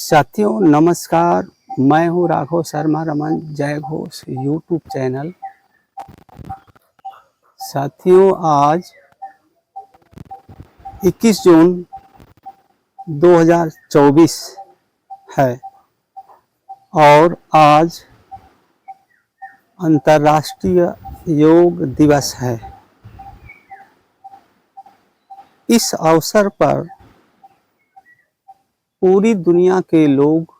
साथियों नमस्कार, मैं हूँ राघव शर्मा रमन जय घोष यूट्यूब चैनल। साथियों आज 21 जून 2024 है और आज अंतर्राष्ट्रीय योग दिवस है। इस अवसर पर पूरी दुनिया के लोग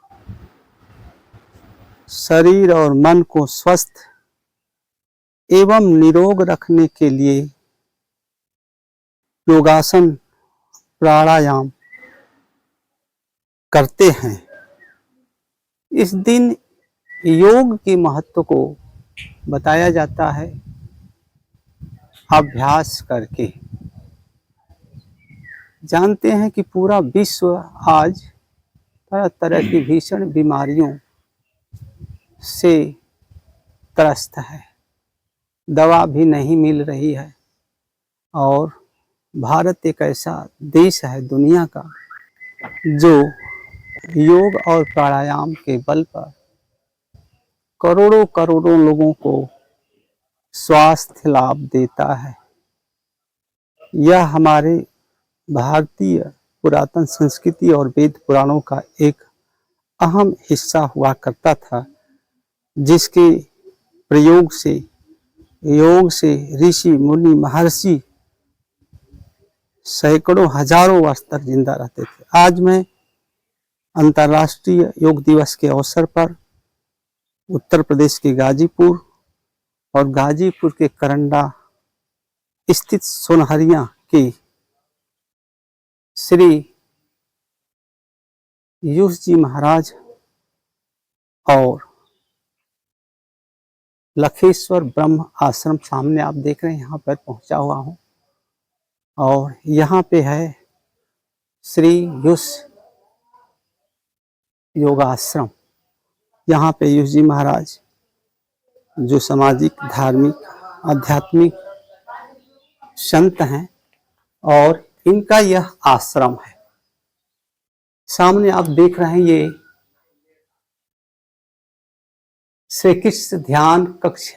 शरीर और मन को स्वस्थ एवं निरोग रखने के लिए योगासन प्राणायाम करते हैं। इस दिन योग के महत्व को बताया जाता है अभ्यास करके। जानते हैं कि पूरा विश्व आज तरह तरह की भीषण बीमारियों से त्रस्त है, दवा भी नहीं मिल रही है और भारत एक ऐसा देश है दुनिया का जो योग और प्राणायाम के बल पर करोड़ों करोड़ों लोगों को स्वास्थ्य लाभ देता है। यह हमारे भारतीय पुरातन संस्कृति और वेद पुराणों का एक अहम हिस्सा हुआ करता था, जिसके प्रयोग से योग से ऋषि मुनि महर्षि सैकड़ों हजारों वर्ष तक जिंदा रहते थे। आज मैं अंतर्राष्ट्रीय योग दिवस के अवसर पर उत्तर प्रदेश के गाजीपुर और गाजीपुर के करंडा स्थित सोनहरिया के श्री यूस जी महाराज और लखेश्वर ब्रह्म आश्रम सामने आप देख रहे हैं, यहाँ पर पहुंचा हुआ हूँ और यहाँ पे है श्री यूस योगाश्रम। यहाँ पे यूस जी महाराज जो सामाजिक धार्मिक आध्यात्मिक संत हैं और इनका यह आश्रम है। सामने आप देख रहे हैं ये श्री कृष्ण ध्यान कक्ष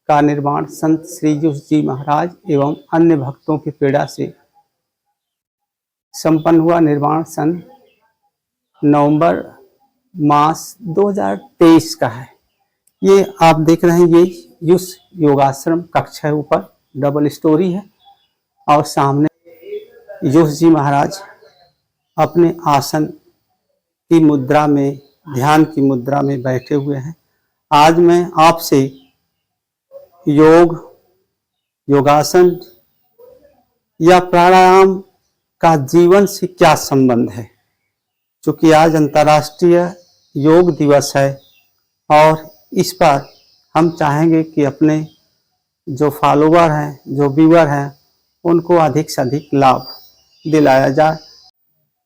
का निर्माण संत श्री यूस जी महाराज एवं अन्य भक्तों की प्रेरणा से संपन्न हुआ। निर्माण सन नवंबर मास 2023 का है। ये आप देख रहे हैं ये यूस योगाश्रम कक्ष है, ऊपर डबल स्टोरी है और सामने यूस जी महाराज अपने आसन की मुद्रा में ध्यान की मुद्रा में बैठे हुए हैं। आज मैं आपसे योग योगासन या प्राणायाम का जीवन से क्या संबंध है, क्योंकि आज अंतर्राष्ट्रीय योग दिवस है और इस पर हम चाहेंगे कि अपने जो फॉलोवर हैं जो व्यूअर हैं उनको अधिक से अधिक लाभ दिलाया जाए।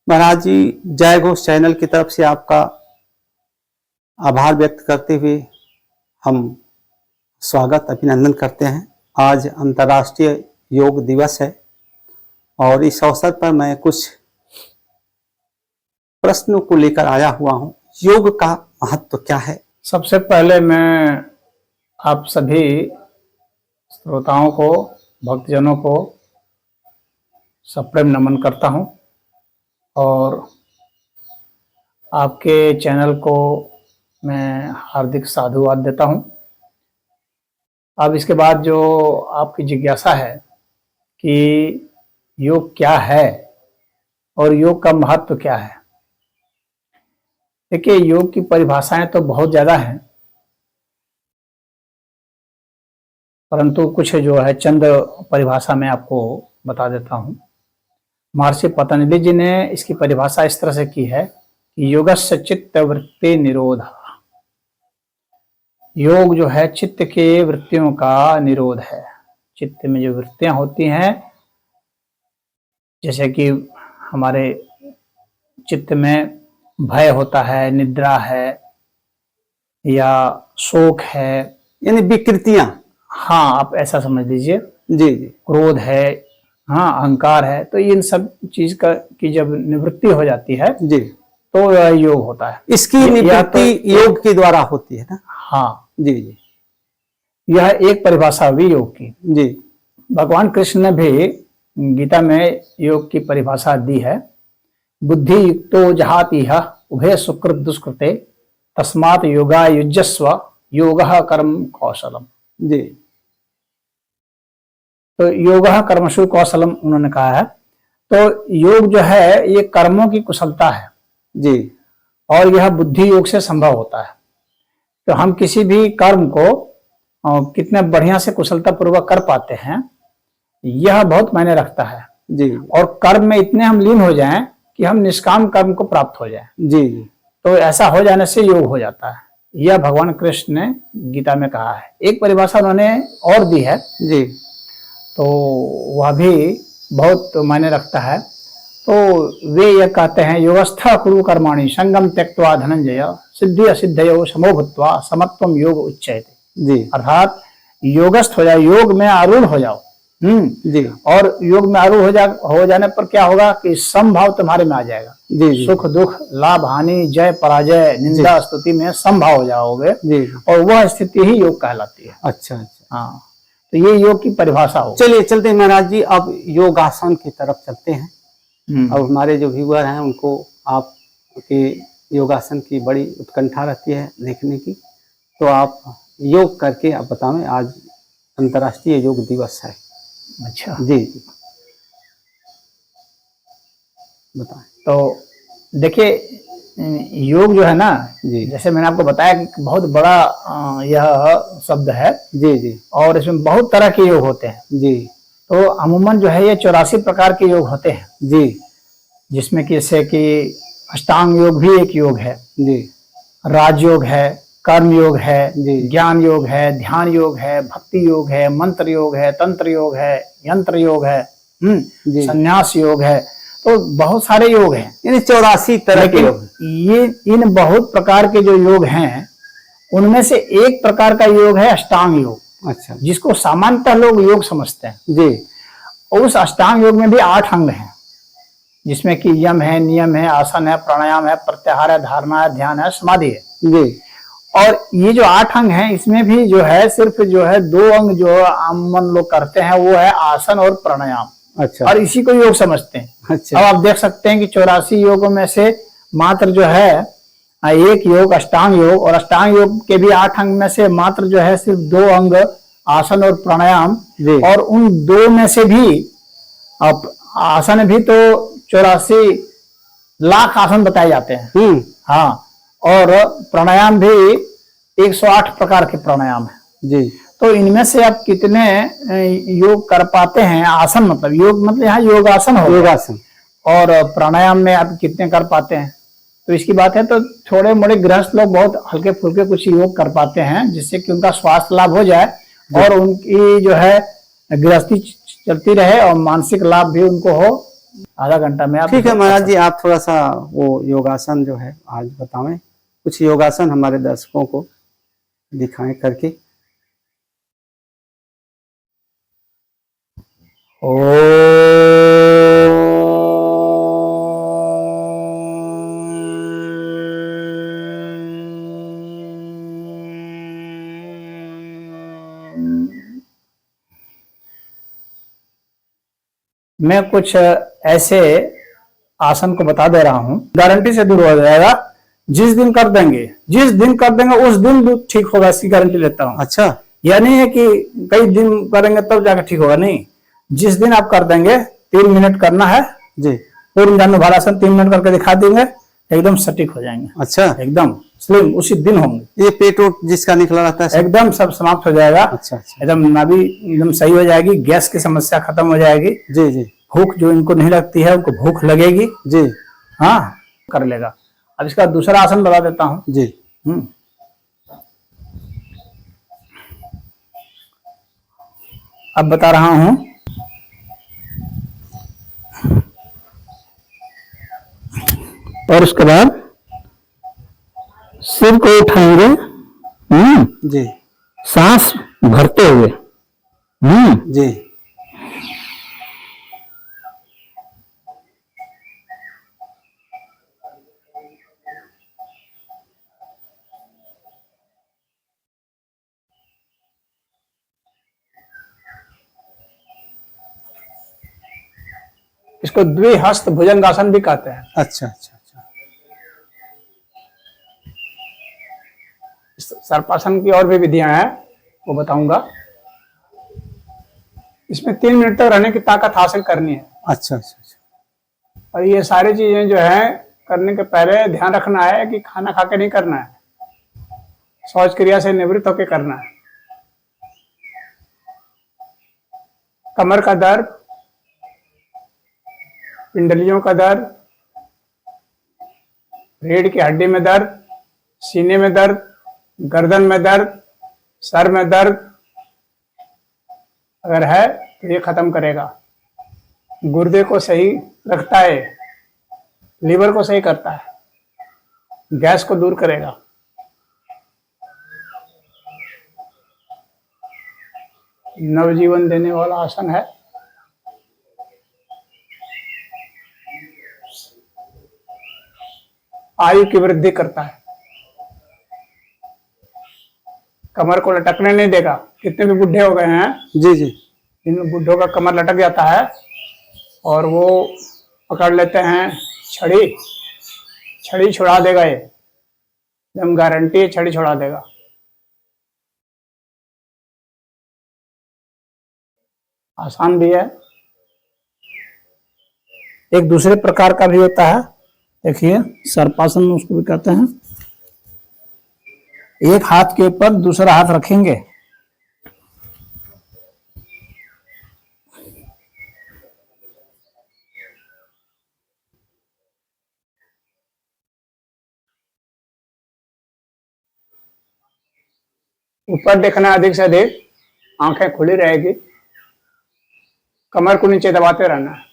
महाराज जी जय घोष चैनल की तरफ से आपका आभार व्यक्त करते हुए हम स्वागत अभिनंदन करते हैं। आज अंतर्राष्ट्रीय योग दिवस है और इस अवसर पर मैं कुछ प्रश्नों को लेकर आया हुआ हूं। योग का महत्व क्या है? सबसे पहले मैं आप सभी श्रोताओं को भक्तजनों को सप्रेम नमन करता हूं और आपके चैनल को मैं हार्दिक साधुवाद देता हूं। अब इसके बाद जो आपकी जिज्ञासा है कि योग क्या है और योग का महत्व क्या है, देखिए योग की परिभाषाएं तो बहुत ज़्यादा हैं, परंतु कुछ जो है चंद परिभाषा मैं आपको बता देता हूं। महर्षि पतंजलि जी ने इसकी परिभाषा इस तरह से की है कि योगस्य चित्त वृत्ति निरोध। योग जो है चित्त के वृत्तियों का निरोध है। चित्त में जो वृत्तियां होती हैं, जैसे कि हमारे चित्त में भय होता है, निद्रा है या शोक है, यानी विकृतियां। हाँ, आप ऐसा समझ लीजिए। जी जी। क्रोध है, हाँ, अहंकार है, तो इन सब चीज की जब निवृत्ति हो जाती है जी, तो तो योग होता है। इसकी या निवृत्ति योग के द्वारा होती है ना। हाँ, जी जी यह एक परिभाषा हुई योग की। जी भगवान कृष्ण ने भी गीता में योग की परिभाषा दी है। बुद्धि युक्तो जहाति उभय सुकृत दुष्कृते तस्मात् योगा युज्यस्व योगः कर्म कौशलम। जी तो योगः कर्मसु कौशलम उन्होंने कहा है। तो योग जो है ये कर्मों की कुशलता है जी और यह बुद्धि योग से संभव होता है। तो हम किसी भी कर्म को कितने बढ़िया से कुशलता पूर्वक कर पाते हैं, यह बहुत मायने रखता है। जी और कर्म में इतने हम लीन हो जाएं कि हम निष्काम कर्म को प्राप्त हो जाएं, जी जी तो ऐसा हो जाने से योग हो जाता है। यह भगवान कृष्ण ने गीता में कहा है। एक परिभाषा उन्होंने और दी है, जी तो वह भी बहुत मायने रखता है। तो वे यह कहते हैं, योगस्थ कुरु कर्माणि संगम त्यक्त्वा धनंजय सिद्धि असिद्धयो समो भूत्वा समत्वम योग उच्यते। जी अर्थात योगस्थ हो जाओ, योग में आरूढ़ हो जाओ। जी और योग में आरूढ़ हो जाने पर क्या होगा कि समभाव तुम्हारे में आ जाएगा। जी जी सुख दुख लाभ हानि जय पराजय निंदा स्तुति में समभाव हो जाओगे जी और वह स्थिति ही योग कहलाती है। अच्छा अच्छा हाँ, तो ये योग की परिभाषा हो। चलिए चलते हैं महाराज जी, अब योगासन की तरफ चलते हैं। अब हमारे जो व्यूअर हैं उनको आपके योगासन की बड़ी उत्कंठा रहती है देखने की, तो आप योग करके आप बताएं। आज अंतर्राष्ट्रीय योग दिवस है। अच्छा जी जी बताएं। तो देखिए, योग जो है ना, जी जैसे मैंने आपको बताया कि बहुत बड़ा यह शब्द है जी जी और इसमें बहुत तरह के योग होते हैं। जी तो अमूमन जो है ये 84 प्रकार के योग होते हैं, जी जिसमें कि जैसे कि अष्टांग योग भी एक योग है, जी राजयोग है, कर्म योग है, जी ज्ञान योग है, ध्यान योग है, भक्ति योग है, मंत्र योग है, तंत्र योग है, यंत्र योग है, जी संन्यास योग है। तो बहुत सारे योग हैं, यानी 84 तरह के लेकिन योग। ये इन बहुत प्रकार के जो योग हैं उनमें से एक प्रकार का योग है अष्टांग योग, अच्छा जिसको सामान्यतः लोग योग समझते हैं। जी और उस अष्टांग योग में भी 8 अंग हैं, जिसमें कि यम है, नियम है, आसन है, प्राणायाम है, प्रत्याहार है, धारणा है, ध्यान है, समाधि है। जी और ये जो 8 अंग हैं, इसमें भी जो है सिर्फ जो है 2 अंग जो आमन लोग करते हैं, वो है आसन और प्राणायाम। अच्छा और इसी को योग समझते हैं। अच्छा अब आप देख सकते हैं कि 84 योगों में से मात्र जो है एक योग अष्टांग योग, और अष्टांग योग के भी 8 अंग में से मात्र जो है सिर्फ 2 अंग आसन और प्राणायाम। जी और उन 2 में से भी अब आसन भी तो 84 लाख आसन बताए जाते हैं। हाँ, और प्राणायाम भी 108 प्रकार के प्राणायाम है। जी तो इनमें से आप कितने योग कर पाते हैं? आसन मतलब योग मतलब यहाँ योगासन हो, योगासन। और प्राणायाम में आप कितने कर पाते हैं? तो इसकी बात है। तो थोड़े मोड़े गृहस्थ लोग बहुत हल्के फुल्के कुछ योग कर पाते हैं, जिससे कि उनका स्वास्थ्य लाभ हो जाए और उनकी जो है गृहस्थी चलती रहे और मानसिक लाभ भी उनको हो। आधा घंटा में आप ठीक है महाराज जी, आप थोड़ा सा वो योगासन जो है आज बताएं, कुछ योगासन हमारे दर्शकों को दिखाएं करके। मैं कुछ ऐसे आसन को बता दे रहा हूं, गारंटी से दूर हो जाएगा। जिस दिन कर देंगे उस दिन ठीक होगा, इसकी गारंटी लेता हूं। अच्छा, यह नहीं है कि कई दिन करेंगे तब जाकर ठीक होगा, नहीं। जिस दिन आप कर देंगे, 3 मिनट करना है जी, पूर्ण जानुभारासन 3 मिनट करके दिखा देंगे, एकदम सटीक हो जाएंगे। अच्छा, एकदम स्लिम उसी दिन होंगे। ये पेट वोट जिसका निकला रहता है एकदम सब समाप्त हो जाएगा। अच्छा अच्छा, एकदम नाभि एकदम सही हो जाएगी, गैस की समस्या खत्म हो जाएगी। जी जी, भूख जो इनको नहीं लगती है उनको भूख लगेगी जी, हाँ, कर लेगा। अब इसका दूसरा आसन बता देता हूं। जी, अब बता रहा हूं। और उसके बाद सिर को उठाएंगे, जी, सांस भरते हुए, जी, इसको द्विहस्त भुजंगासन भी कहते हैं। अच्छा अच्छा अच्छा। इस सर्पासन की और भी विधियां हैं, वो बताऊंगा। इसमें 3 मिनट तक रहने की ताकत हासिल करनी है। अच्छा अच्छा अच्छा। और ये सारी चीजें जो है करने के पहले ध्यान रखना है कि खाना खा के नहीं करना है, शौच क्रिया से निवृत्त होकर करना है। कमर का दर्द, पिंडलियों का दर्द, रीढ़ की हड्डी में दर्द, सीने में दर्द, गर्दन में दर्द, सर में दर्द अगर है तो ये खत्म करेगा। गुर्दे को सही रखता है, लीवर को सही करता है, गैस को दूर करेगा। नवजीवन देने वाला आसन है। आयु की वृद्धि करता है, कमर को लटकने नहीं देगा। कितने भी बुढ़े हो गए हैं, जी जी। इन बुढ़ों का कमर लटक जाता है और वो पकड़ लेते हैं छड़ी, छड़ी छुड़ा देगा। ये एकदम गारंटी है, छड़ी छुड़ा देगा। आसान भी है। एक दूसरे प्रकार का भी होता है, देखिए सर्पासन उसको भी कहते हैं। एक हाथ के ऊपर दूसरा हाथ रखेंगे, ऊपर देखना अधिक से अधिक, आंखें खुली रहेगी, कमर को नीचे दबाते रहना है।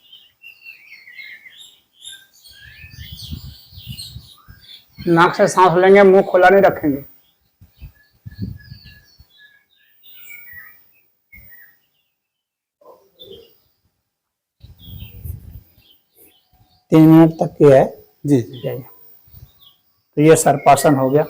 नाक से सांस लेंगे, मुंह खुला नहीं रखेंगे। तीन मिनट तक की है जी जी। तो ये सर्पासन हो गया।